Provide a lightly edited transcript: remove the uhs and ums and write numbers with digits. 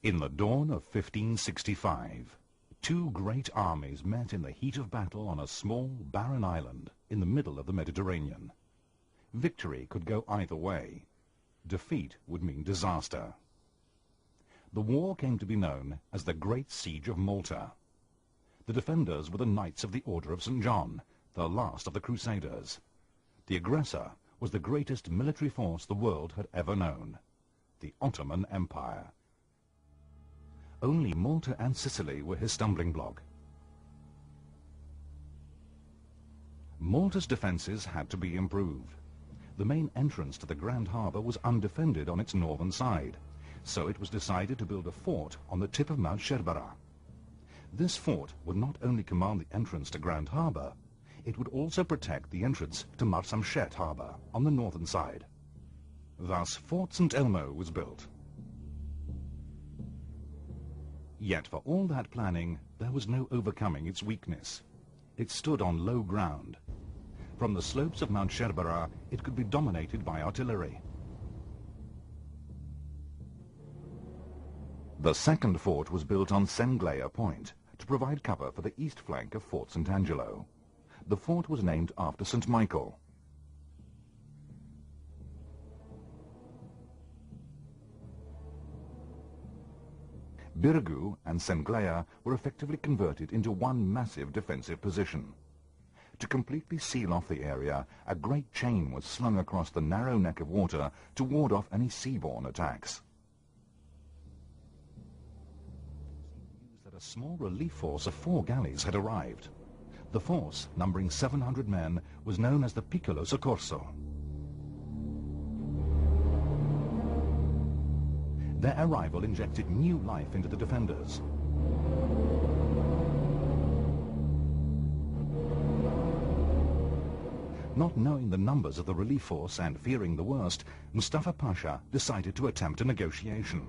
In the dawn of 1565, two great armies met in the heat of battle on a small, barren island in the middle of the Mediterranean. Victory could go either way. Defeat would mean disaster. The war came to be known as the Great Siege of Malta. The defenders were the Knights of the Order of St. John, the last of the Crusaders. The aggressor was the greatest military force the world had ever known, the Ottoman Empire. Only Malta and Sicily were his stumbling block. Malta's defences had to be improved. The main entrance to the Grand Harbour was undefended on its northern side, so it was decided to build a fort on the tip of Mount Sherbera. This fort would not only command the entrance to Grand Harbour, it would also protect the entrance to Marsamxett Harbour on the northern side. Thus Fort St. Elmo was built. Yet for all that planning, there was no overcoming its weakness. It stood on low ground. From the slopes of Mount Sherbera, it could be dominated by artillery. The second fort was built on Senglea Point to provide cover for the east flank of Fort St. Angelo. The fort was named after St. Michael. Birgu and Senglea were effectively converted into one massive defensive position. To completely seal off the area, a great chain was slung across the narrow neck of water to ward off any seaborne attacks. News that a small relief force of 4 galleys had arrived. The force, numbering 700 men, was known as the Piccolo Soccorso. Their arrival injected new life into the defenders. Not knowing the numbers of the relief force and fearing the worst, Mustafa Pasha decided to attempt a negotiation.